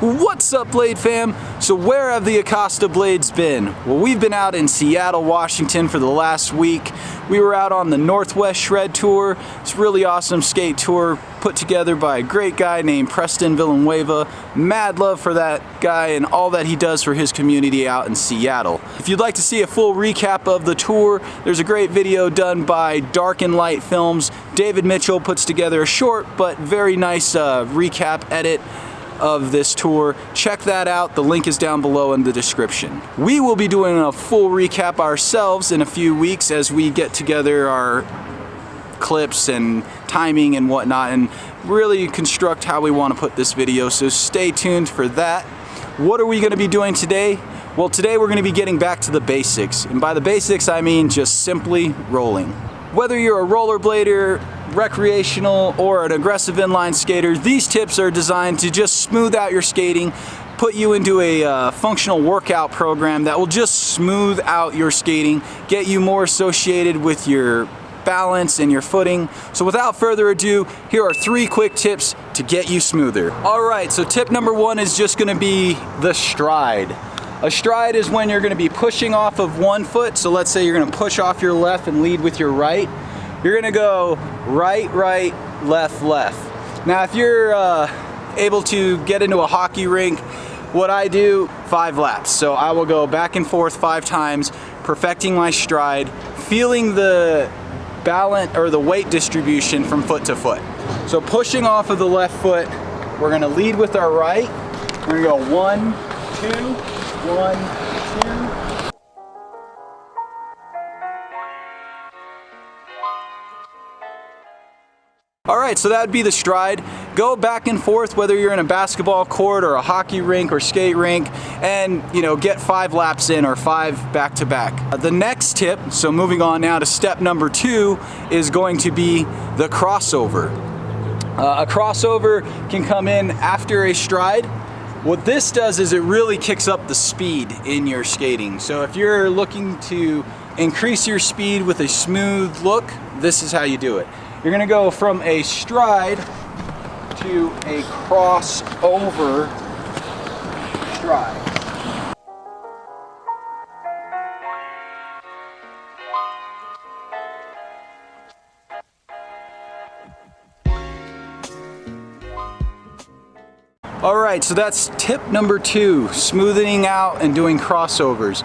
What's up, Blade fam? So where have the Acosta Blades been? Well, we've been out in Seattle, Washington for the last week. We were out on the Northwest Shred Tour. It's a really awesome skate tour put together by a great guy named Preston Villanueva. Mad love for that guy and all that he does for his community out in Seattle. If you'd like to see a full recap of the tour, there's a great video done by Dark and Light Films. David Mitchell puts together a short but very nice recap edit of this tour. Check that out. The link is down below in the description. We will be doing a full recap ourselves in a few weeks as we get together our clips and timing and whatnot and really construct how we want to put this video, so stay tuned for that. What are we going to be doing today? Well, today we're going to be getting back to the basics, and by the basics I mean just simply rolling. Whether you're a rollerblader, recreational, or an aggressive inline skater, these tips are designed to just smooth out your skating, put you into a functional workout program that will just smooth out your skating, get you more associated with your balance and your footing. So without further ado, here are 3 quick tips to get you smoother. Alright, so tip number 1 is just going to be the stride. A stride is when you're going to be pushing off of one foot. So let's say you're going to push off your left and lead with your right. You're going to go right, right, left, left. Now if you're able to get into a hockey rink, what I do, 5 laps. So I will go back and forth 5 times, perfecting my stride, feeling the balance or the weight distribution from foot to foot. So pushing off of the left foot, we're going to lead with our right. We're going to go 1, 2, 1, 2. Alright, so that would be the stride. Go back and forth whether you're in a basketball court or a hockey rink or skate rink, and get 5 laps in, or 5 back to back. The next tip, so moving on now to step number 2, is going to be the crossover. A crossover can come in after a stride. What this does is it really kicks up the speed in your skating. So if you're looking to increase your speed with a smooth look, this is how you do it. You're going to go from a stride to a crossover stride. Alright, so that's tip number 2, smoothing out and doing crossovers.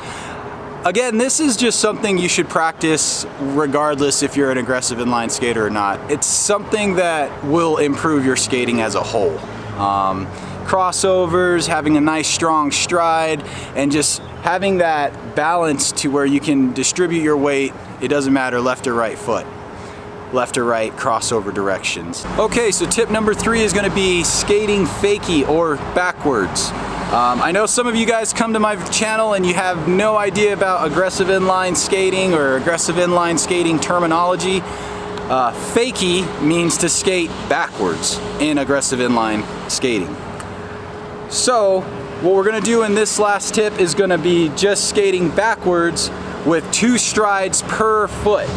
Again, this is just something you should practice regardless if you're an aggressive inline skater or not. It's something that will improve your skating as a whole. Crossovers, having a nice strong stride, and just having that balance to where you can distribute your weight. It doesn't matter left or right foot. Left or right crossover directions. Okay, so tip number 3 is going to be skating fakie or backwards. I know some of you guys come to my channel and you have no idea about aggressive inline skating or aggressive inline skating terminology. Fakie means to skate backwards in aggressive inline skating. So what we're going to do in this last tip is going to be just skating backwards with 2 strides per foot.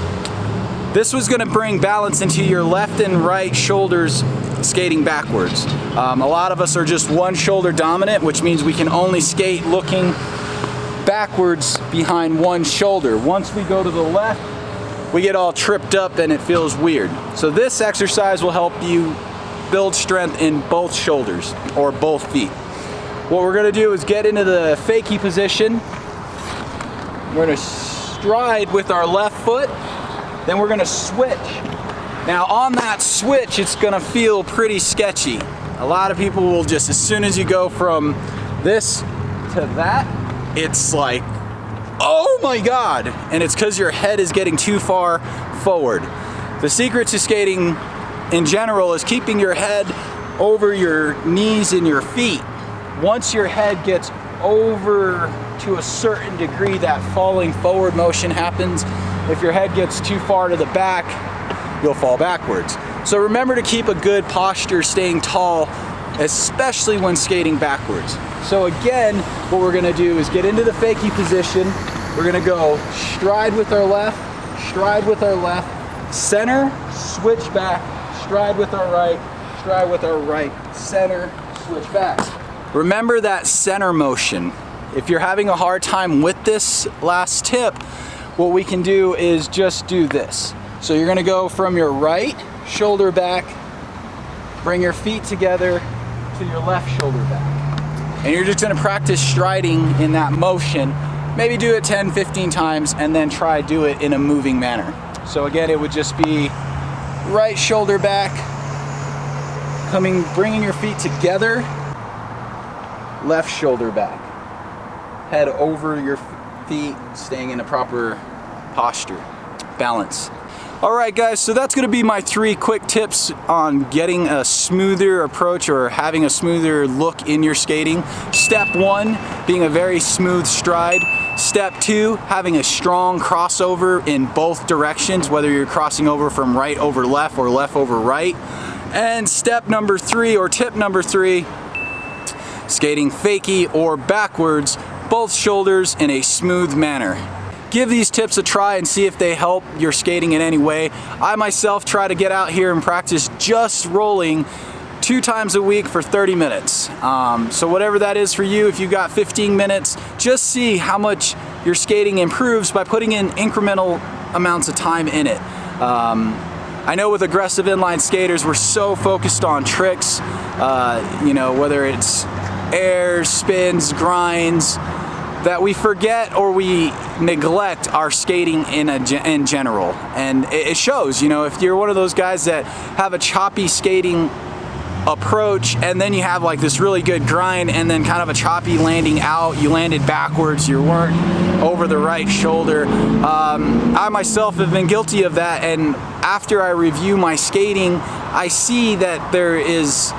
This was going to bring balance into your left and right shoulders skating backwards. A lot of us are just one shoulder dominant, which means we can only skate looking backwards behind one shoulder. Once we go to the left, we get all tripped up and it feels weird. So this exercise will help you build strength in both shoulders or both feet. What we're going to do is get into the fakie position. We're going to stride with our left foot. Then we're going to switch. Now on that switch, it's going to feel pretty sketchy. A lot of people will just, as soon as you go from this to that, it's like, oh my God. And it's because your head is getting too far forward. The secret to skating in general is keeping your head over your knees and your feet. Once your head gets over to a certain degree, that falling forward motion happens. If your head gets too far to the back, you'll fall backwards. So remember to keep a good posture, staying tall, especially when skating backwards. So again, what we're going to do is get into the fakie position. We're going to go stride with our left, center, switch back, stride with our right, center, switch back. Remember that center motion. If you're having a hard time with this last tip, what we can do is just do this. So you're gonna go from your right shoulder back, bring your feet together to your left shoulder back. And you're just gonna practice striding in that motion. Maybe do it 10, 15 times and then try do it in a moving manner. So again, it would just be right shoulder back, bringing your feet together, left shoulder back. Head over your feet, staying in a proper posture. Balance. Alright guys, so that's going to be my 3 quick tips on getting a smoother approach or having a smoother look in your skating. Step 1, being a very smooth stride. Step 2, having a strong crossover in both directions, whether you're crossing over from right over left or left over right. And step number 3, or tip number 3, skating fakie or backwards, both shoulders in a smooth manner. Give these tips a try and see if they help your skating in any way. I myself try to get out here and practice just rolling 2 times a week for 30 minutes. So whatever that is for you, if you've got 15 minutes, just see how much your skating improves by putting in incremental amounts of time in it. I know with aggressive inline skaters, we're so focused on tricks, you know, whether it's airs, spins, grinds, that we forget or we neglect our skating in general. And it shows, you know, if you're one of those guys that have a choppy skating approach and then you have like this really good grind and then kind of a choppy landing out, you landed backwards, you weren't over the right shoulder. I myself have been guilty of that, and after I review my skating, I see that there is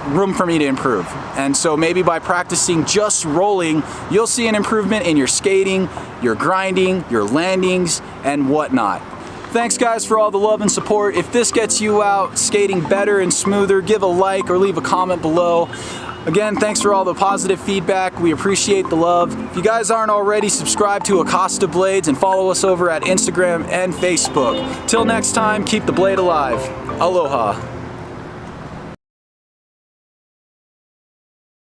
room for me to improve. And so maybe by practicing just rolling, you'll see an improvement in your skating, your grinding, your landings, and whatnot. Thanks guys for all the love and support. If this gets you out skating better and smoother, give a like or leave a comment below. Again, thanks for all the positive feedback. We appreciate the love. If you guys aren't already, subscribe to Acosta Blades and follow us over at Instagram and Facebook. Till next time, keep the blade alive. Aloha.